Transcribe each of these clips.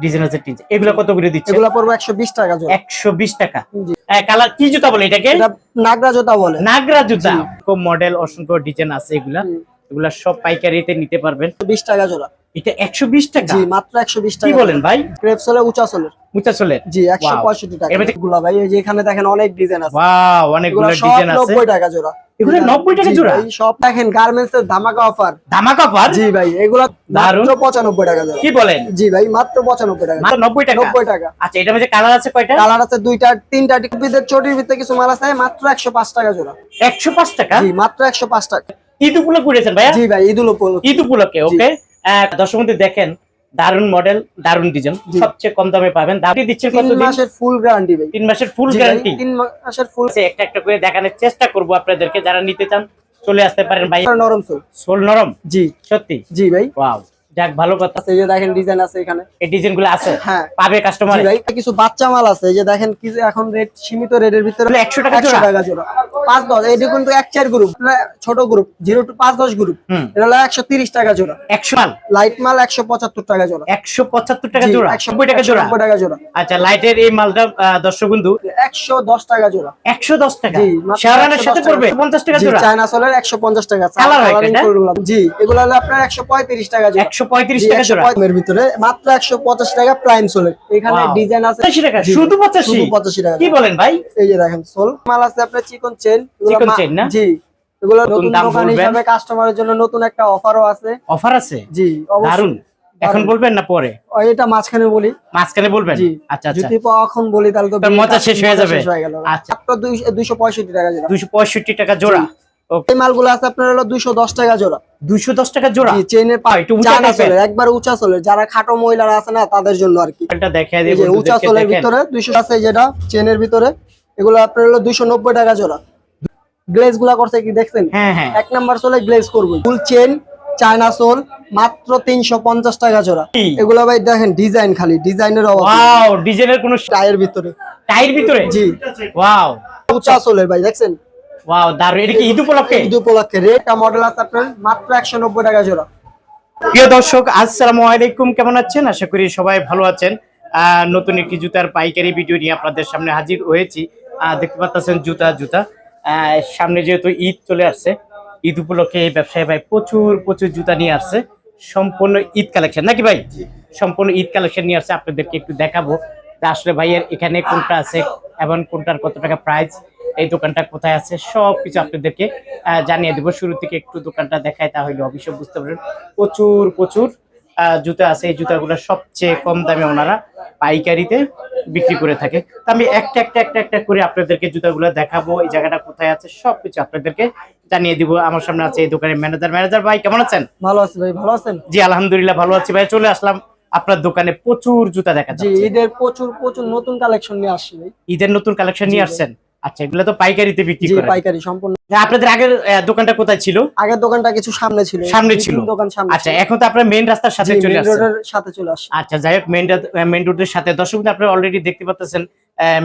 Design আছে tin. এগুলা কত করে দিচ্ছে? এগুলা পড়বে 120 টাকা জোড়া। 120 টাকা। জি। কালার কি জুতা বলে এটাকে? এটা নাগরা জুতা বলে। নাগরা জুতা। খুব মডেল অসংখ্য ডিজাইন আছে এগুলা। এগুলা সব পাইকারিতে নিতে পারবেন। 20 টাকা জোড়া। এটা 120 টাকা? জি, মাত্র 120 টাকা। কি বলেন ভাই? ক্রেপ সোলে উঁচা সোলের। উঁচা সোলের? জি, 165 টাকা। এগুলা ভাই এই যে এখানে দেখেন অনেক ডিজাইন আছে। ওয়াও, অনেকগুলো ডিজাইন আছে। 90 টাকা জোড়া। এগুলো 90 টাকা জোড়া? এই সব দেখেন গার্মেন্টস এর ধামাকা অফার। ধামাকা অফার? জি ভাই, এগুলা মাত্র 95 টাকা জোড়া। কি বলেন? জি ভাই, মাত্র 95 টাকা। মাত্র 90 টাকা? 90 টাকা। আচ্ছা, এটার মধ্যে কালার আছে কয়টা? কালার আছে দুইটা, তিনটা। টিপিদের চটির ভিতরে কিছু মাল আছে মাত্র 105 টাকা জোড়া। 105 টাকা? জি, মাত্র 105 টাকা। ঈদ উপলক্ষে করেছেন ভাইয়া? জি ভাই, ঈদ উপলক্ষে। ওকে, দর্শক বন্ধু দেখেন, দারুন মডেল, দারুন ডিজাইন, সবচেয়ে কম দামে পাবেন। দামটি দিচ্ছেন কত? 3 মাসের ফুল গ্যারান্টি ভাই। 3 মাসের ফুল গ্যারান্টি? 3 মাসের ফুল। একটা একটা করে দেখানোর চেষ্টা করব আপনাদেরকে, যারা নিতে চান চলে আসতে পারেন ভাই। নরম সোল। সোল নরম? জি। সত্যি? জি ভাই। ওয়াও, যাক ভালো কথা। এই যে দেখেন ডিজাইন আছে এখানে। এই ডিজাইনগুলো আছে? হ্যাঁ। পাবে কাস্টমার? জি ভাই, কিছু বাচ্চা মাল আছে এই যে দেখেন, কি এখন রেট সীমিত রেটের ভিতরে 100 টাকা জোড়া। 100 টাকা জোড়া। 5-10 এই দেখুন তো 1-4 গ্রুপ, ছোট গ্রুপ 0 to 5-10 গ্রুপ। এটা হলো 130 টাকা জোড়া। 100 মাল? লাইট মাল 175 টাকা জোড়া। 175 টাকা জোড়া? 190 টাকা জোড়া। 190 টাকা জোড়া। আচ্ছা, লাইটের এই মালটা দর্শক বন্ধু 110 টাকা জোড়া। 110 টাকা? জি, শাওরানের সাথে পড়বে 50 টাকা জোড়া? চায়না সোলের 150 টাকা। কালার হয় এটা? জি, এগুলো হলো আপনার 135 টাকা জোড়া। 135 টাকা জোড়া এর ভিতরে মাত্র 185 টাকা প্রাইম সোলের। এখানে ডিজাইন আছে 85 টাকা? শুধু 85 টাকা? কি বলেন ভাই? এই যে দেখেন সোল মাল আছে আপনার চিকন চেন। চিকন চেন না? জি, এগুলো নতুন দোকান হিসেবে কাস্টমারের জন্য নতুন একটা অফারও আছে। অফার আছে? জি, দারুন। এখন বলবেন না পরে? এটা মাঝখানে বলি। মাঝখানে বলবেন? আচ্ছা আচ্ছা। যদি এখন বলি তাহলে তো মজা শেষ হয়ে যাবে। আচ্ছা, মাত্র 265 টাকা জোড়া। 265 টাকা জোড়া। এই মালগুলো আছে আপনার হলো 210 টাকা জোড়া। 210 টাকা জোড়া? জি, চেনের একটু উঁচা টাইপের, একবার উঁচা সোলের, যারা খাটো মহিলারা আছে না তাদের জন্য আর কি। এটা দেখায় দেব। উঁচা সোলের ভিতরে 200 আছে যেটা চেনের ভিতরে, এগুলো আপনার হলো 290 টাকা জোড়া। গ্লেজ গুলা করছে কি দেখছেন? হ্যাঁ হ্যাঁ। এক নাম্বার সোলে গ্লেজ করব। ফুল চেন চায়না সোল মাত্র 350 টাকা জোড়া। এগুলো ভাই দেখেন ডিজাইন, খালি ডিজাইনের অভাব। ওয়াও, ডিজাইনের কোন টাইয়ের ভিতরে। টাইয়ের ভিতরে? জি। ওয়াও, উঁচা সোলের ভাই দেখছেন? ওয়াও, দারুণ। এটা কি ঈদ উপলক্ষে? ঈদ উপলক্ষে রেটটা মডেল আছে আপনার মাত্র 190 টাকা জোড়া। প্রিয় দর্শক, আসসালামু আলাইকুম। কেমন আছেন? আশা করি সবাই ভালো আছেন। নতুন একটি জুতার পাইকারি ভিডিও নিয়ে আপনাদের সামনে হাজির হয়েছি। দেখতে পাচ্ছেন জুতা সামনে যেহেতু ঈদ চলে আসছে, ঈদ উপলক্ষে এই ব্যবসায়ী ভাই প্রচুর জুতা নিয়ে আসছে। সম্পূর্ণ ঈদ কালেকশন নাকি ভাই? সম্পূর্ণ ঈদ কালেকশন নিয়ে আসছে, আপনাদেরকে একটু দেখাবো আসলে ভাইয়ের এখানে কোনটা আছে এবং কোনটার কত টাকা প্রাইস, এই দোকানটা কোথায় আছে, সবকিছু আপনাদেরকে জানিয়ে দেবো। শুরু থেকে একটু দোকানটা দেখায়, তাহলে অবশ্যই বুঝতে পারবেন। প্রচুর জুতা আছে। এই জুতাগুলো সবচেয়ে কম দামে ওনারা পাইকারিতে বিক্রি করে থাকে। তো আমি একটা করে আপনাদেরকে জুতাগুলো দেখাবো, এই জায়গাটা কোথায় আছে সবকিছু আপনাদেরকে জানিয়ে দিব। আমার সামনে আছে এই দোকানের ম্যানেজার ভাই, কেমন আছেন? ভালো আছি ভাই, ভালো আছেন? জি আলহামদুলিল্লাহ ভালো আছি ভাই। চলে আসলাম আপনার দোকানে, প্রচুর জুতা দেখা যাচ্ছে। জি, ঈদের প্রচুর নতুন কালেকশন নিয়ে আসছি ভাই। ঈদের নতুন কালেকশন নিয়ে আসছেন? আচ্ছা, এগুলো তো পাইকারিতে বিক্রি করেন? জি, পাইকারি সম্পূর্ণ। আপনাদের আগের দোকানটা কোথায় ছিল? আগের দোকানটা কিছু সামনে ছিল। দোকান সামনে। আচ্ছা, এখন তো আপনারা মেইন রাস্তার সাথে চলে আসছেন। মেইন রোডের সাথে চলে আসছে। আচ্ছা, যাই হোক, মেইন রোডের সাথে। দর্শক আপনারা অলরেডি দেখতে পাচ্ছেন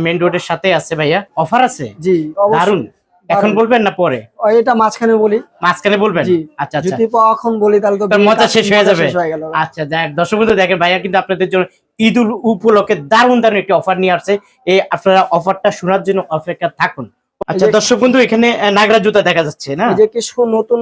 মেইন রোডের সাথে আছে ভাইয়া। অফার আছে? জি, দারুন। এখন বলবেন না পরে? এটা মাঝখানে বলি। মাঝখানে বলবেন? আচ্ছা, যদি এখন বলি তাহলে তো মজা শেষ হয়ে যাবে। আচ্ছা, যাই হোক, দর্শক বন্ধু দেখেন, ভাইয়া কিন্তু আপনাদের জন্য ঈদ উপলক্ষে দারুণ একটি অফার নিয়ে আসছে। এই আপনারা অফারটা শোনার জন্য অপেক্ষা থাকুন। আচ্ছা দর্শক বন্ধু, এখানে নাগরা জুতা দেখা যাচ্ছে না? এই যে কিছু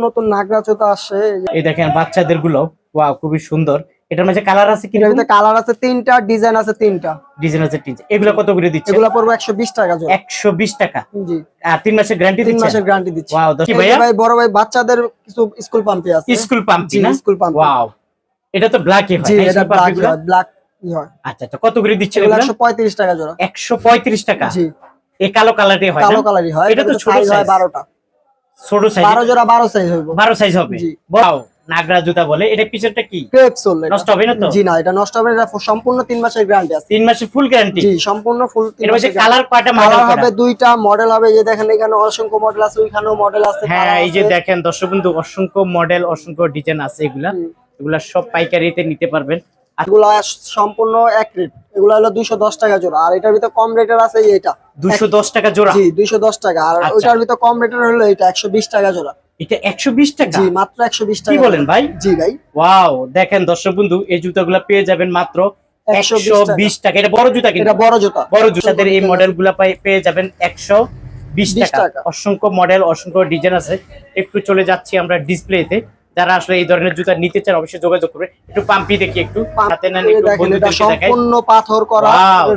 নতুন নাগরা জুতা আসে। এই দেখেন বাচ্চাদের গুলো, ওয়াও খুবই সুন্দর। এটার মধ্যে কালার আছে কি? এটার কালার আছে 3টা, ডিজাইন আছে 3টা। ডিজাইন আছে 3টা। এগুলো কত করে দিচ্ছে? এগুলো পড়বে 120 টাকা জোড়া। 120 টাকা? জি। আর 3 মাসের গ্যারান্টি দিচ্ছে? 3 মাসের গ্যারান্টি দিচ্ছে। ওয়াও, কি ভাইয়া? ভাই বড় ভাই বাচ্চাদের কিছু স্কুল পাম্পি আছে। স্কুল পাম্পি না? স্কুল পাম্পি। ওয়াও, এটা তো ব্ল্যাকই হয়। জি, এটা ব্ল্যাক হয়। আচ্ছা, কত করে দিচ্ছে? এগুলো 135 টাকা জোড়া। 135 টাকা? জি। এই কালো কালারই হয় না? কালো কালারই হয়। এটা তো ছোট সাইজ হয় 12টা। ছোট সাইজ 12 জোড়া 12 সাইজ হবে। 12 সাইজ হবে। ওয়াও, নাগরা জুতা বলে। এটা পিছনটা কি? Crepe soul. নষ্ট হবে না তো? জি না, এটা নষ্ট হবে না। এটা সম্পূর্ণ 3 মাসের গ্যারান্টি আছে। 3 মাসের ফুল গ্যারান্টি? জি, সম্পূর্ণ ফুল 3 মাসের। এর কালার কয়টা? মডেল হবে 2টা। মডেল হবে যে দেখেন এখানে অসংখ্য মডেল আছে, ওইখানেও মডেল আছে। হ্যাঁ, এই যে দেখেন দর্শক বন্ধু, অসংখ্য মডেল, অসংখ্য ডিজাইন আছে। এগুলা সব পাইকারিতে নিতে পারবেন। এগুলা সম্পূর্ণ এক রেট। এগুলা হলো 210 টাকা জোড়া। আর এটার ভিতর কম রেটের আছে এটা 210 টাকা জোড়া? জি, 210 টাকা। আর ওইটার ভিতর কম রেটের হলো এটা 120 টাকা জোড়া। এটা 120 টাকা? জি, মাত্র 120 টাকা। কি বলেন ভাই? জি ভাই। ওয়াও, দেখেন দর্শক বন্ধু, এই জুতাগুলো পেয়ে যাবেন মাত্র 120 টাকা। এটা বড় জুতা কিন্তু, এটা বড় জুতা। বড় জুতাদের এই মডেলগুলো পেয়ে যাবেন 120 টাকা। অসংখ্য মডেল, অসংখ্য ডিজাইন আছে। একটু চলে যাচ্ছি আমরা ডিসপ্লেতে। যারা আসলে এই ধরনের জুতা নিতে চান অবশ্যই যোগাযোগ করবে। একটু পাম্পি দেখি, একটু হাতে নেন, একটু বন্ধুদেরকে দেখাই। সম্পূর্ণ পাথর করা,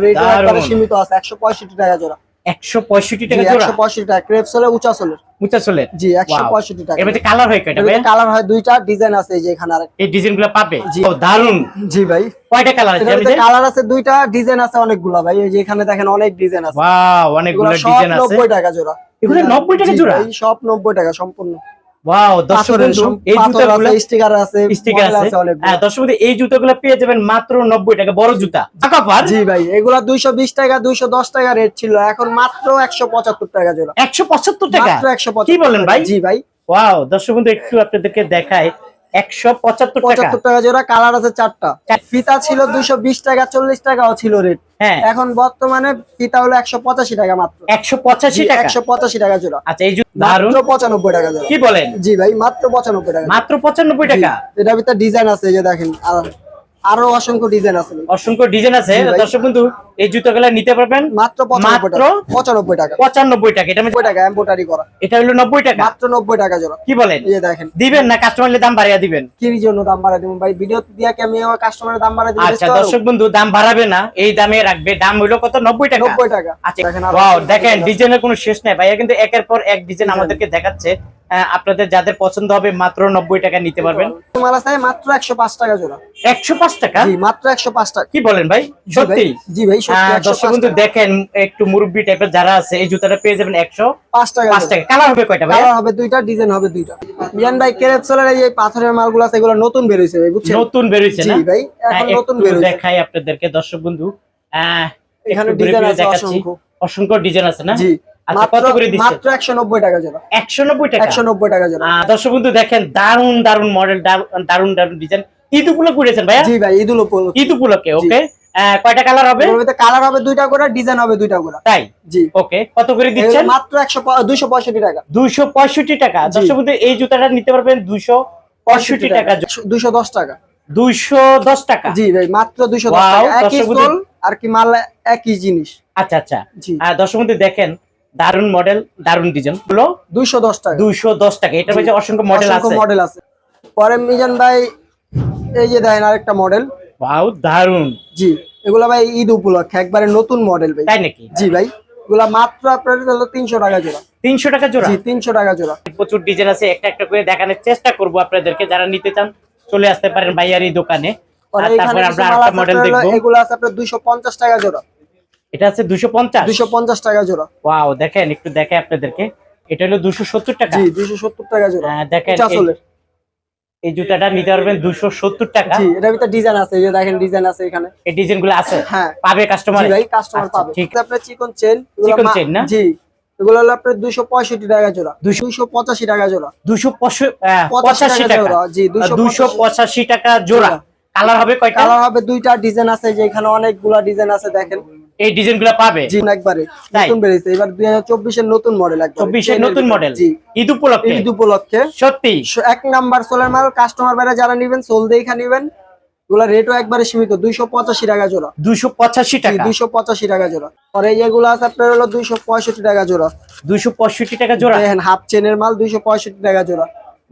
রেট একবারে সীমিত আছে 165 টাকা জোড়া। 165 টাকা জোড়া, 165 টাকা। ক্রেপ সোলের, উঁচা সোলের। উঁচা সোলের, জি 165 টাকা। এর মধ্যে কালার হয় কয়টা ভাই? কালার হয় দুইটা, ডিজাইন আছে এই যে এখানে। আর এই ডিজাইনগুলো পাবে? ও দারুন। জি ভাই। কয়টা কালার আছে? কালার আছে দুইটা, ডিজাইন আছে অনেকগুলা ভাই। এই যে এখানে দেখেন অনেক ডিজাইন আছে। ওয়াও, অনেকগুলো ডিজাইন আছে। 90 টাকা জোড়া। এগুলো 90 টাকা জোড়া? সব 90 টাকা সম্পূর্ণ। ওয়াও, দর্শক বন্ধু এই জুতাগুলো স্টিকার আছে, স্টিকার আছে। হ্যাঁ দর্শক বন্ধু, এই জুতাগুলো পেয়ে যাবেন মাত্র 90 টাকা, বড় জুতা। জি ভাই, এগুলা 220 টাকা 210 টাকা রেট ছিল, এখন মাত্র 175 টাকা জোড়া। 175 টাকা? মাত্র 175। কি বলেন ভাই? জি ভাই। ওয়াও, দর্শক বন্ধু একটু আপনাদেরকে দেখায়, 175 টাকা জোড়া। কালার আছে 4টা। ফিতা ছিল 220 টাকা, 40 টাকাও ছিল রেট। হ্যাঁ, এখন বর্তমানে ফিতা হলো 185 টাকা মাত্র। 185 টাকা? 185 টাকা জোড়া। আচ্ছা, এই জুতা দারুন। 95 টাকা জোড়া। কি বলেন? জি ভাই, মাত্র 95 টাকা। মাত্র 95 টাকা? এটার ভিতরে ডিজাইন আছে, এই যে দেখেন, আরো অসংখ্য ডিজাইন আছে। অসংখ্য ডিজাইন আছে। দর্শক বন্ধু এই জুতাগুলো নিতে পারবেন মাত্র 95 টাকা। 95 টাকা। এটা 90 টাকা এমব্রয়ডারি করা। এটা হলো 90 টাকা? মাত্র 90 টাকা জোড়া। কি বলেন? এই যে দেখেন। দিবেন না কাস্টমারদের দাম বাড়িয়ে দিবেন? কি জন্য দাম বাড়ায় দিব ভাই? ভিডিও দিয়া কি আমি আমার কাস্টমারের দাম বাড়ায় দিব? আচ্ছা দর্শক বন্ধু, দাম বাড়াবে না, এই দামে রাখবে। দাম হলো কত? 90 টাকা। 90 টাকা। আচ্ছা, ওয়াও, দেখেন ডিজাইনের কোনো শেষ নাই ভাইয়া, কিন্তু একের পর এক ডিজাইন আমাদেরকে দেখাচ্ছে। আপনাদের যাদের পছন্দ হবে মাত্র 90 টাকা নিতে পারবেন। তোমার আছে মাত্র 105 টাকা জোড়া। 105 টাকা? জি, মাত্র 105 টাকা। কি বলেন ভাই? সত্যি? জি ভাই, সত্যি। দর্শক বন্ধু দেখেন, একটু মুরব্বি টাইপের যারা আছে এই জুতাটা পেয়ে যাবেন 105 টাকা। কালার হবে কয়টা ভাই? কালার হবে দুইটা, ডিজাইন হবে দুইটা। মিয়ান ভাই, ক্রেপসোলের এই পাথরের মালগুলো আছে, এগুলো নতুন বের হইছে ভাই, বুঝছেন? নতুন বের হইছে না? জি ভাই, এখন নতুন বের হইছে। দেখাই আপনাদেরকে দর্শক বন্ধু, এখানে ডিজাইন আছে অসংখ্য। অসংখ্য ডিজাইন আছে না? জি। আচ্ছা, কত করে দিচ্ছেন? মাত্র 190 টাকা জোড়া। 190 টাকা? 190 টাকা জোড়া। দর্শক বন্ধু দেখেন, দারুন দারুন মডেল, দারুন দারুন ডিজাইন। ঈদ উপলক্ষে করেছেন ভাইয়া? জি ভাই, ঈদ উপলক্ষে। ওকে, কয়টা কালার হবে? কালার হবে দুইটা করে, ডিজাইন হবে দুইটা করে। তাই? জি। ওকে, কত করে দিচ্ছেন? মাত্র 265 টাকা। 265 টাকা। দর্শক বন্ধু এই জুতাটা নিতে পারবেন 265 টাকা। 210 টাকা। 210 টাকা? জি ভাই, মাত্র 210 টাকা। একই সোল আর কি মাল, একই জিনিস। আচ্ছা আচ্ছা। জি। দর্শক বন্ধু দেখেন, দারুন মডেল, দারুন ডিজাইন। হলো 210 টাকা। 210 টাকা। এটার মধ্যে অসংখ্য মডেল আছে। মডেল আছে। পরে মিজান ভাই এই যে দেখেন আরেকটা মডেল। ওয়াও, দারুন। জি, এগুলা ভাই ঈদ উপলক্ষে একবারে নতুন মডেল ভাই। তাই নাকি? জি ভাই, এগুলা মাত্র আপনার হলো 300 টাকা জোড়া। 300 টাকা জোড়া? জি, 300 টাকা জোড়া। প্রচুর ডিজাইন আছে, একটা একটা করে দেখানোর চেষ্টা করব আপনাদেরকে। যারা নিতে চান চলে আসতে পারেন ভাইয়ার এই দোকানে। তারপর আমরা আরেকটা মডেল দেখব। এগুলো আছে আপনার 250 টাকা জোড়া। এটা আছে 250? 250 টাকা জোড়া। ওয়াও, দেখেন একটু দেখাই আপনাদেরকে। এটা হলো 270 টাকা? জি, 270 টাকা জোড়া। দেখেন এই জুতাটা নিতে পারবেন 270 টাকা। জি, এটার ভিতরে ডিজাইন আছে, এই যে দেখেন ডিজাইন আছে এখানে। এই ডিজাইনগুলো আছে? হ্যাঁ। পাবে কাস্টমার? জি ভাই, কাস্টমার পাবে। ঠিক। আপনার চিকন চেন, চিকন চেন না? জি, এগুলো হলো আপনার 265 টাকা জোড়া। 285 টাকা জোড়া। 285 টাকা? জি, 285 টাকা জোড়া। কালার হবে কয়টা? কালার হবে দুইটা, ডিজাইন আছে যে এখানে অনেকগুলা ডিজাইন আছে দেখেন। এই ডিজাইনগুলো পাবে? জি, একবারে নতুন বেরিয়েছে এবার 2024 এর নতুন মডেল। 24 এর নতুন মডেল? জি, ঈদ উপলক্ষে? ঈদ উপলক্ষে। সত্যি? এক নাম্বার সোলের মাল, কাস্টমার বাইরে যারা নেবেন সোল দেখা নেবেন। এগুলা রেটও একবারে সীমিত, 285 টাকা জোড়া। 285 টাকা? 285 টাকা জোড়া। আর এই যেগুলো আছে আপনার হলো 265 টাকা জোড়া। 265 টাকা জোড়া? দেখেন হাফ চেনের মাল 265 টাকা জোড়া।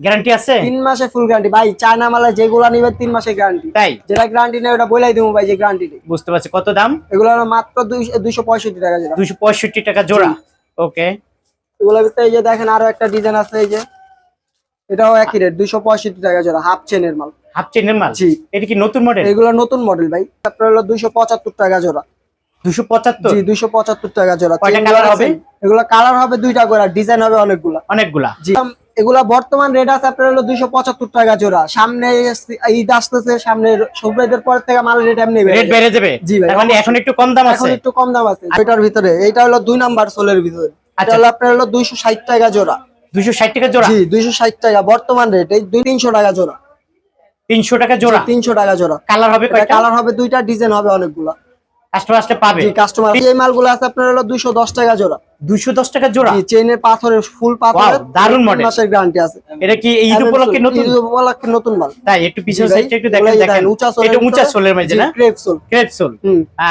গ্যারান্টি আছে? 3 মাসে ফুল গ্যারান্টি ভাই। চায়না মালে যেগুলা নিবেন 3 মাসের গ্যারান্টি। তাই? যেটা গ্যারান্টি নেই ওটা বলেই দেবো ভাই, যে গ্যারান্টি নেই। বুঝতে পারছি। কত দাম? এগুলো মাত্র 265 টাকা জোড়া। 265 টাকা জোড়া। ওকে, এগুলোর ভিতরে এই যে দেখেন আরো একটা ডিজাইন আছে, এই যে এটাও একই রেট, 265 টাকা জোড়া। হাফ চেনের মাল। হাফ চেনের মাল? জি। এটা কি নতুন মডেল? এগুলো নতুন মডেল ভাই। আপনার হলো 275 টাকা জোড়া। 275? জি, 275 টাকা জোড়া। কয়টা কালার হবে? এগুলো কালার হবে দুইটা করে, ডিজাইন হবে অনেকগুলা। অনেকগুলা? জি। এগুলা বর্তমান রেট আছে আপনার হলো 275 টাকা জোড়া। সামনে ঈদ আসতেছে, সামনে সবরেদের পর থেকে মাল রেট এমনি রেট বেড়ে যাবে? জি ভাই, তার মানে এখন একটু কম দাম আছে? এখন একটু কম দাম আছে। এটার ভিতরে এইটা হলো 2 নাম্বার সোলের ভিতরে। এটা হলো আপনার হলো 260 টাকা জোড়া। 260 টাকা জোড়া? জি, 260 টাকা বর্তমান রেট। এই 300 টাকা জোড়া। 300 টাকা জোড়া? 300 টাকা জোড়া। কালার হবে কয়টা? কালার হবে দুইটা, ডিজাইন হবে অনেকগুলা। কাস্টমার আসলে পাবে। জি কাস্টমার, এই মালগুলো আছে আপনার হলো 210 টাকা জোড়া। 210 টাকা জোড়া। জি চেইনের পাথরের ফুল পাথরের, দারুন মডেল। 3 মাসের গ্যারান্টি আছে। এটা কি ঈদ উপলক্ষে নতুন? ঈদ উপলক্ষে নতুন মাল। তাই একটু পিছন সাইডটা একটু দেখেন। এটা উঁচা সোলের মধ্যে না? Crepe soul. Crepe soul.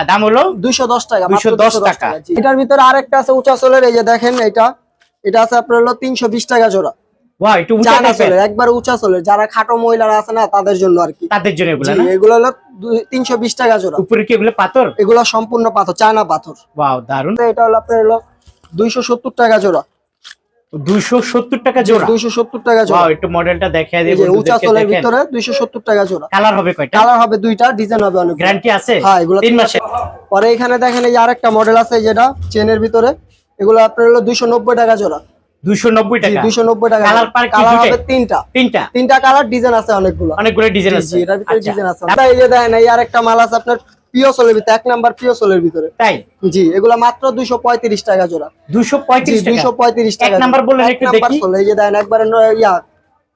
দাম হলো 210 টাকা। 210 টাকা। এটার ভিতরে আরেকটা আছে উঁচা সোলের, এই যে দেখেন এটা আছে আপনার হলো 320 টাকা জোড়া। ওয়াও, একটু উঁচা টাইপের, একবার উঁচা সোলের, যারা খাটো মহিলারা আছে না তাদের জন্য আর কি, তাদের জন্য এগুলো না? এগুলো হলো 320 টাকা জোড়া। উপরে কি এগুলো পাথর? এগুলো সম্পূর্ণ পাথর, চায়না পাথর। ওয়াও দারুন। এটা হলো আপনার হলো 270 টাকা জোড়া। 270 টাকা জোড়া। 270 টাকা জোড়া। ওয়াও, একটু মডেলটা দেখায় দেব। উঁচা সোলের ভিতরে 270 টাকা জোড়া। কালার হবে কয়টা? কালার হবে দুইটা, ডিজাইন হবে অনেক। গ্যারান্টি আছে? হ্যাঁ, এগুলো 3 মাসের। পরে এখানে দেখেন এই যে আরেকটা মডেল আছে যেটা চেনের ভিতরে, এগুলো আপনার হলো 290 টাকা জোড়া। 290 টাকা। 290 টাকা। কালার হবে তিনটা কালার, ডিজাইন আছে অনেকগুলো ডিজাইন আছে। এটার ভিতরে ডিজাইন আছে। এই যে দেখেন এই আরেকটা মাল আছে আপনার পিও সোলের ভিতরে, 1 নাম্বার পিও সোলের ভিতরে। তাই? জি, এগুলা মাত্র 235 টাকা জোড়া। 235 টাকা। 235 টাকা। 1 নাম্বার বললেন একটু দেখি। এই যে দেখেন একবারে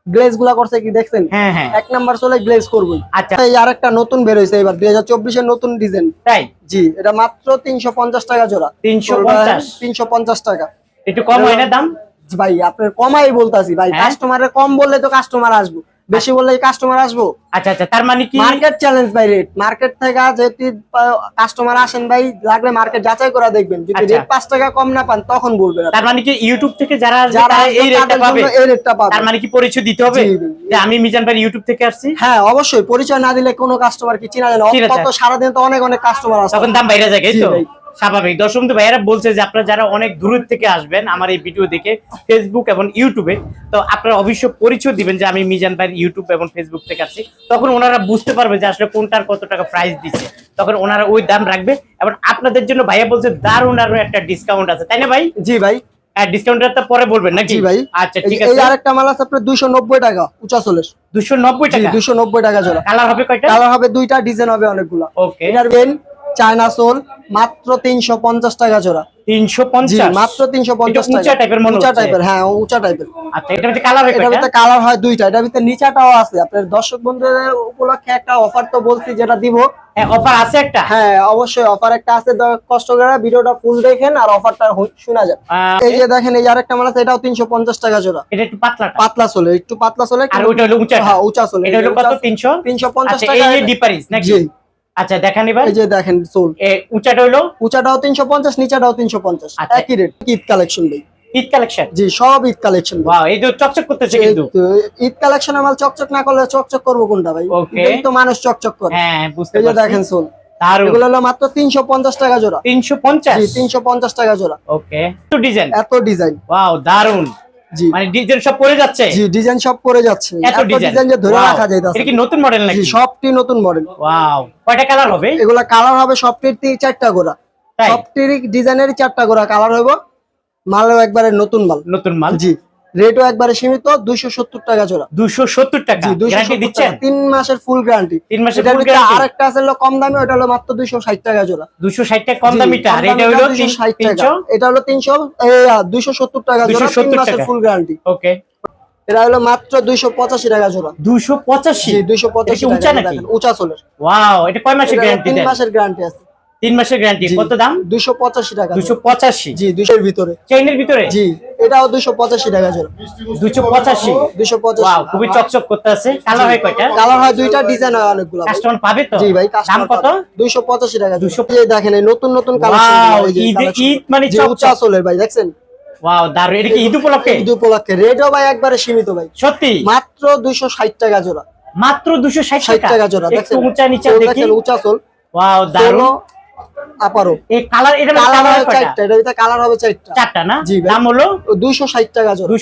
গ্লেজ গুলা করছে কি দেখছেন? হ্যাঁ হ্যাঁ। 1 নাম্বার সোলে গ্লেজ করব। আচ্ছা, এই আরেকটা নতুন বের হইছে এবার 2024 এর নতুন ডিজাইন। তাই? জি, এটা মাত্র 350 টাকা জোড়া। 350 টাকা। একটু কম হয় না দাম? ভাই আপনার কমাই বলতাছি ভাই, কাস্টমারের কম বললে তো কাস্টমার আসবো, বেশি বললে কাস্টমার আসবো। আচ্ছা আচ্ছা, তার মানে কি মার্কেট চ্যালেঞ্জ ভাই, রেট মার্কেট থেকে যেহেতু কাস্টমার আসেন ভাই, লাগলে মার্কেট যাচাই করা দেখবেন, যদি রেট 5 টাকা কম না পান তখন বলবেন। তার মানে কি ইউটিউব থেকে যারা এই রেটটা পাবে, তার মানে কি পরিচয় দিতে হবে যে আমি মিজান ভাই ইউটিউব থেকে আসছি? হ্যাঁ অবশ্যই, পরিচয় না দিলে কোনো কাস্টমার কি চেনা যায় না। কত সারাদিন তো অনেক কাস্টমার আসে, তখন দাম বাইরে যায়। এই তো স্বাভাবিক। দর্শক বন্ধু ভাইয়েরা বলছে যে আপনারা যারা অনেক দূর থেকে আসবেন আমার এই ভিডিও দেখে ফেসবুক এবং ইউটিউবে, তো আপনারা অবশ্যই পরিচয় দিবেন যে আমি মিজান ভাই ইউটিউব এবং ফেসবুক থেকে আসছি। তখন ওনারা বুঝতে পারবে যে আসলে কোনটার কত টাকা প্রাইস দিচ্ছে, তখন ওনারা ওই দাম রাখবে। এবং আপনাদের জন্য ভাইয়া বলছে দারুণ একটা ডিসকাউন্ট আছে, তাই না ভাই? জি ভাই, ডিসকাউন্টটা তো পরে বলবেন নাকি? জি ভাই। আচ্ছা ঠিক আছে। এই আরেকটা মাল আছে আপনার 290 টাকা উঁচা সোলের। 290 টাকা। 290 টাকা জোড়া। কালার হবে কয়টা? কালার হবে দুইটা, ডিজাইন হবে অনেকগুলো। ওকে। এটার বেন চায়না সোল, মাত্র 350 টাকা জোড়া। 350? মাত্র 350 টাকা। উঁচা টাইপের মনে হচ্ছে। উঁচা টাইপের, হ্যাঁ উঁচা টাইপের। আচ্ছা, এটার ভিতরে কালার হয় কয়টা? এটার ভিতরে কালার হয় দুইটা, এটার ভিতরে নিচাটাও আছে। আপনাদের দর্শক বন্ধুদের উপলক্ষে একটা অফার তো বলছি যেটা দিব। অফার আছে একটা? হ্যাঁ অবশ্যই অফার একটা আছে, কষ্ট করে ভিডিওটা ফুল দেখেন আর অফারটা শোনা যায়। এই যে দেখেন এই আরেকটা মাল আছে, এটাও 350 টাকা জোড়া। এটা একটু পাতলা সোলে, একটু পাতলা সোলে। আর ওইটা হলো উঁচা? হ্যাঁ উঁচা সোলে। এটা হলো কত? 350 টাকা। এই যে ডিফারেন্স নাকি? জি। আচ্ছা দেখেন এবার। এই যে দেখেন সোল, উঁচাটা হলো? উঁচাটাও 350, নিচাটাও 350, একই রেট। ঈদ কালেকশন ভাই। ঈদ কালেকশন? জি, সব ঈদ কালেকশন। ওয়াও, এই যে চকচক করতেছে কিন্তু। ঈদ কালেকশনের মাল চকচক না করলে চকচক করবো কোনটা ভাই? এই তো মানুষ চকচক করে। হ্যাঁ বুঝতে পারছি। এই যে পারছি। দেখেন সোল, দারুণ। এগুলো হলো মাত্র 350 টাকা জোড়া। 350? জি 350 টাকা জোড়া। ওকে। এত ডিজাইন? এত ডিজাইন। ওয়াও দারুণ। জি মানে ডিজাইন সব পড়ে যাচ্ছে? জি, ডিজাইন সব পড়ে যাচ্ছে। এত ডিজাইন যে ধরে রাখা যায় না। এটা কি নতুন মডেল নাকি? জি, সবটি নতুন মডেল। ওয়াও, কয়টা কালার হবে? এগুলা কালার হবে সবটির 4টা গোড়া। তাই? সবটির ডিজাইনের 4টা গোড়া কালার হবে। মালও একবারে নতুন মাল। নতুন মাল? জি। রেটও একবারে সীমিত, 270 টাকা জোড়া। 270 টাকা? গ্যারান্টি দিচ্ছেন? 3 মাসের ফুল গ্যারান্টি। 3 মাসের ফুল গ্যারান্টি। আরেকটা আছে কম দামি, ওটা হলো মাত্র 260 টাকা জোড়া। 260 টাকা কম দামিটা, আর এটা হলো 360 টাকা। এটা হলো 270 টাকা জোড়া, 3 মাসের ফুল গ্যারান্টি। ওকে। এটা হলো মাত্র 285 টাকা জোড়া। 285? জি 285 টাকা। উঁচা নাকি? উঁচা সোলের। ওয়াও, এটা কয় মাসের গ্যারান্টি দেন? 3 মাসের গ্যারান্টি আছে। 3 মাসের গ্যারান্টি। কত দাম? 285 টাকা। 285? জি 200 এর ভিতরে। চেইনের ভিতরে? জি, এটাও 285 টাকা জোড়া। 285? 285। ওয়াও, খুবই চকচক করতেছে। কালার হয় কয়টা? কালার হয় দুইটা, ডিজাইন হয় অনেকগুলো। কাস্টমার পাবে তো? জি ভাই। দাম কত? 285 টাকা। 200। এই দেখেন এই নতুন কালেকশন। ওয়াও, ঈদ মানে উঁচা সোলের ভাই, দেখছেন? ওয়াও দারুণ। এটা কি ঈদ উপলক্ষে? ঈদ উপলক্ষে। রেটও ভাই একবারে সীমিত ভাই। সত্যি? মাত্র 260 টাকা জোড়া। মাত্র 260 টাকা জোড়া। একটু উঁচা নিচে দেখি। উঁচা সোল। ওয়াও দারুণ। আপারো এই কালার, এটা কালার হবে 4টা। এটার ভিতরে কালার হবে 4টা। 4টা না? জি ভাই। দাম হলো 260 টাকা জোড়া।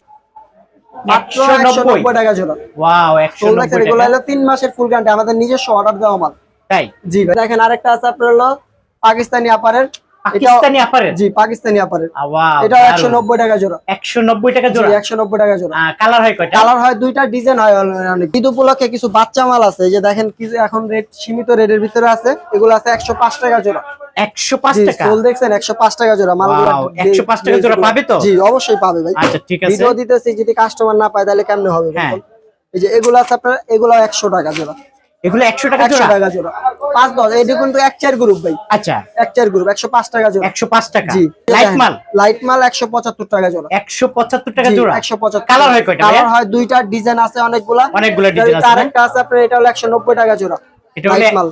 মাত্র 190 টাকা জোড়া। ওয়াও 190 টাকা। এগুলো হলো 3 মাসের ফুল গ্যারান্টি, আমাদের নিজস্ব অর্ডার দেওয়া মাল। তাই? জি ভাই। দেখেন আরেকটা আছে আপনার হলো পাকিস্তানি আপারের। পাকিস্তানি আপারের? জি পাকিস্তানি আপারের। ওয়াও, এটা 190 টাকা জোড়া। 190 টাকা জোড়া? জি 190 টাকা জোড়া। কালার হয় কয়টা? কালার হয় দুইটা, ডিজাইন হয় অনেক। ঈদ উপলক্ষে কিছু বাচ্চা মাল আছে, এই যে দেখেন কি এখন রেট সীমিত রেটের ভিতরে আছে। এগুলো আছে 105 টাকা জোড়া। 105 টাকা? সোল দেখছেন 105 টাকা জোড়া মালগুলো। 105 টাকা জোড়া পাবে তো? জি অবশ্যই পাবে ভাই। আচ্ছা ঠিক আছে। ভিডিও দিতেছি, যদি কাস্টমার না পায় তাহলে কেমনে হবে? এই যে এগুলো আছে আপনার, এগুলো 100 টাকা জোড়া। এগুলো 100 টাকা 100 জোড়া। টাকা জোড়া 5-10 এটা কিন্তু এক চার গ্রুপ ভাই, আচ্ছা এক চার গ্রুপ 105 টাকা জোড়া। 105 টাকা। জি লাইট মাল, লাইট মাল 175 টাকা জোড়া। 175 টাকা জি, জোড়া। 175 কালার হয় কয়টা ভাইয়া? কালার হয় দুইটা, ডিজাইন আছে অনেকগুলা। অনেকগুলা ডিজাইন আছে না? আরেকটা আছে আপনার, এটা হলো 190 টাকা জোড়া। এটা হলো লাইট মাল,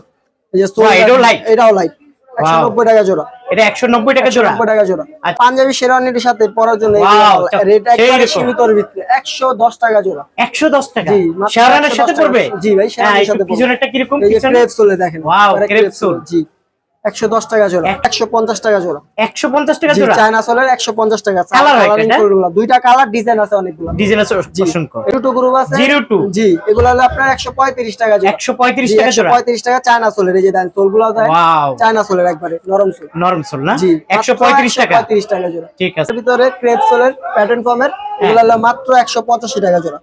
এই যে বাহ, এটাও লাইট। এটাও লাইট 190 টাকা জোড়া। এটা 190 টাকা জোড়া। 190 টাকা জোড়া। আচ্ছা। পাঞ্জাবি শেরওয়ানির সাথে পরার জন্য Wow, রেট সেই একবারে রকম। সীমিতর ভিতরে 110 টাকা জোড়া। 110 টাকা। জি, মাত্র শেরওয়ানির 110 সাথে টাকা। পড়বে? জি ভাই, শেরওয়ানির সাথে পড়বে। পিছনেরটা কি রকম? এই যে পিছনে ক্রেপ সোলে দেখেন। Wow, একবারে ক্রেপ ক্রেপ সোল। সোল। জি 110 টাকা জোড়া। 150 টাকা জোড়া। 150 টাকা জি, জোড়া। চায়না সোলের 150 টাকা। কালার হয় কালারিং কয়টা? ফুলগুলো দুইটা কালার, ডিজাইন আছে অনেকগুলো। ডিজাইন আছে অসংখ্য। 02 গ্রুপ আছে। 02 জি, এগুলো হলো আপনার 135 টাকা জোড়া। 135 জি, টাকা জোড়া। 135 টাকা চায়না সোলের। এই যে দেন সোলগুলো দেন ওয়াও, চায়না সোলের, একবারে নরম সোল। নরম সোল না? জি 135 টাকা। 135 টাকা জোড়া। ঠিক আছে। এর ভিতরে ক্রেপ সোলের প্যাটার্ন ফর্মের, এগুলো হলো মাত্র 185 টাকা জোড়া।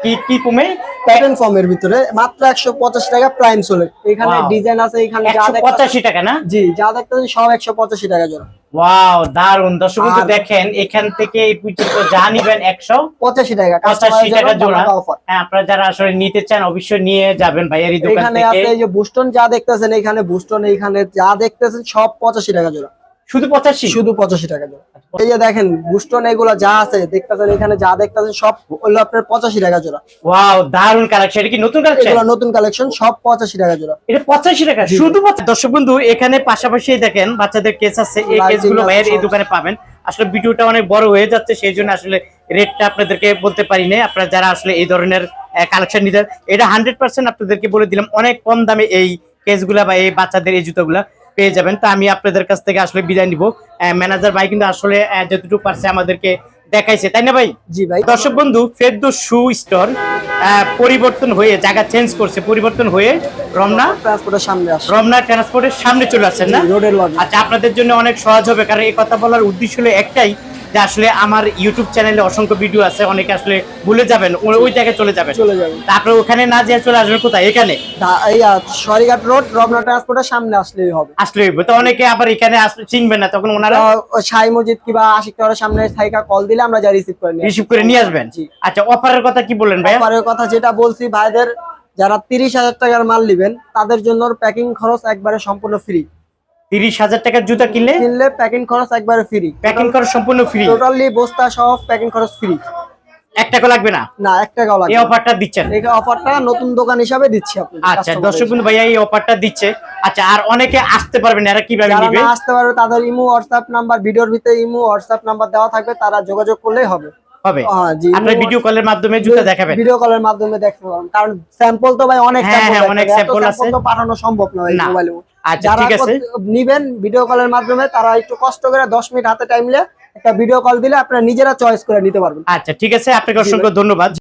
কি কি কমে? প্যাটার্ন ফর্মের ভিতরে মাত্র 185 টাকা প্রাইম সোলের। এখানে Wow. ডিজাইন আছে, এখানে যা 185 টাকা না? জি যা দেখতেছেন সব 185 টাকা জোড়া। ওয়াও, দারুন। দর্শক বন্ধু আর- দেখেন, এখান থেকে এই পর্যন্ত যা নিবেন 85 টাকা 185 টাকা জোড়া। অফার। হ্যাঁ, আপনারা যারা আসলে নিতে চান অবশ্যই নিয়ে যাবেন ভাইয়ের এই দোকান এখানে থেকে। আছে এই যে বুস্টন যা দেখতেছেন, এখানে বুস্টন, এখানে যা দেখতেছেন সব 85 টাকা জোড়া। শুধু 85? শুধু 85 টাকা জোড়া। এই যে দেখেন বুস্টন এগুলা যা আছে দেখতেছেন, এখানে যা দেখতেছেন সব হলো আপনার 85 টাকা জোড়া। ওয়াও, দারুন কালেকশন। এটা কি নতুন কালেকশন? এগুলা নতুন কালেকশন, সব 85 টাকা জোড়া। এটা 85 টাকা জি। শুধু। দর্শক বন্ধু এখানে পাশাপাশি দেখেন বাচ্চাদের কেস আছে, এই Lighting কেসগুলো আছে ভাইয়ের এই সব। দোকানে পাবেন। আসলে ভিডিওটা অনেক বড় হয়ে যাচ্ছে, সেই জন্য আসলে রেটটা আপনাদেরকে বলতে পারি না। আপনারা যারা আসলে এই ধরনের কালেকশন নিতে, এটা 100% আপনাদেরকে বলে দিলাম, অনেক কম দামে এই কেসগুলা বা এই বাচ্চাদের এই জুতোগুলা পেয়ে যাবেন। তো আমি আপনাদের কাছ থেকে আসলে বিদায় নিব। ম্যানেজার ভাই কিন্তু আসলে যতটুকু পারছে আমাদেরকে দেখাইছে, তাই না ভাই? জি ভাই। দর্শক বন্ধু, ফেরদৌস শু স্টোর পরিবর্তন হয়ে জায়গা চেঞ্জ করছে, পরিবর্তন হয়ে রমনা ট্রান্সপোর্টের সামনে আসে, রমনা ট্রান্সপোর্টের সামনে চলে আসছেন না? রোডের লগে। আচ্ছা, আপনাদের জন্য অনেক সহজ হবে, কারণ এই কথা বলার উদ্দেশ্য হলো একটাই, যে আসলে আমার ইউটিউব চ্যানেলে অসংখ্য ভিডিও আছে, অনেকে আসলে ভুলে যাবেন, ওই জায়গায় চলে যাবেন। চলে যাবেন। তারপরে ওখানে না যেয়ে চলে আসবেন কোথায়? এখানে এই সরিঘাট রোড রমনা ট্রান্সপোর্টের সামনে আসলেই হবে। আসলে হইব। তো অনেকে আবার এখানে আসলে চিনবেন না, তখন ওনারা সাই মসজিদ কিংবা আশিক টাওয়ারের সামনে থাইকা কল দিলে আমরা যা রিসিভ করে নিই। রিসিভ করে নিয়ে আসবেন। জি। আচ্ছা, অফারের কথা কি বললেন ভাই? অফারের কথা যেটা বলছি ভাইদের, যারা 30,000 টাকার মাল নেবেন তাদের জন্য প্যাকিং খরচ একবারে সম্পূর্ণ ফ্রি। 30,000 টাকার জুতা কিনলে কিনলে প্যাকিং খরচ একবারে ফ্রি। প্যাকিং করা সম্পূর্ণ ফ্রি, টোটালি বস্তা সহ প্যাকিং খরচ ফ্রি। 1 টাকা লাগবে না? না, 1 টাকাও এই লাগবে না। অফারটা দিচ্ছেন? এই অফারটা নতুন দোকান হিসাবে দিচ্ছি আপনাদের। আচ্ছা, customer দর্শক বন্ধু ভাইয়া এই অফারটা দিচ্ছে। আচ্ছা, আর অনেকে আসতে পারবেন, এরা কিভাবে যারা নিবে? না আসতে পারবে তাদের ইমো হোয়াটসঅ্যাপ নাম্বার, ভিডিওর ভিতরে ইমো হোয়াটসঅ্যাপ নাম্বার দেওয়া থাকবে, তারা যোগাযোগ করলেই হবে। হবে? হ্যাঁ, জি। আপনার ভিডিও কলের মাধ্যমে জুতা দেখাবেন? ভিডিও কলের মাধ্যমে দেখতে পারেন, কারণ স্যাম্পল তো ভাই অনেক হ্যাঁ, স্যাম্পল, হ্যাঁ, অনেক sample আছে। তো পাঠানো সম্ভব না এই না। মোবাইলে। আচ্ছা, যারা ঠিক আছে। নিবেন ভিডিও কলের মাধ্যমে, তারা একটু কষ্ট করে 10 মিনিট হাতে টাইম নিয়ে একটা ভিডিও কল দিলে আপনারা নিজেরা চয়েস করে নিতে পারবেন। আচ্ছা, ঠিক আছে, আপনাকে অসংখ্য ধন্যবাদ।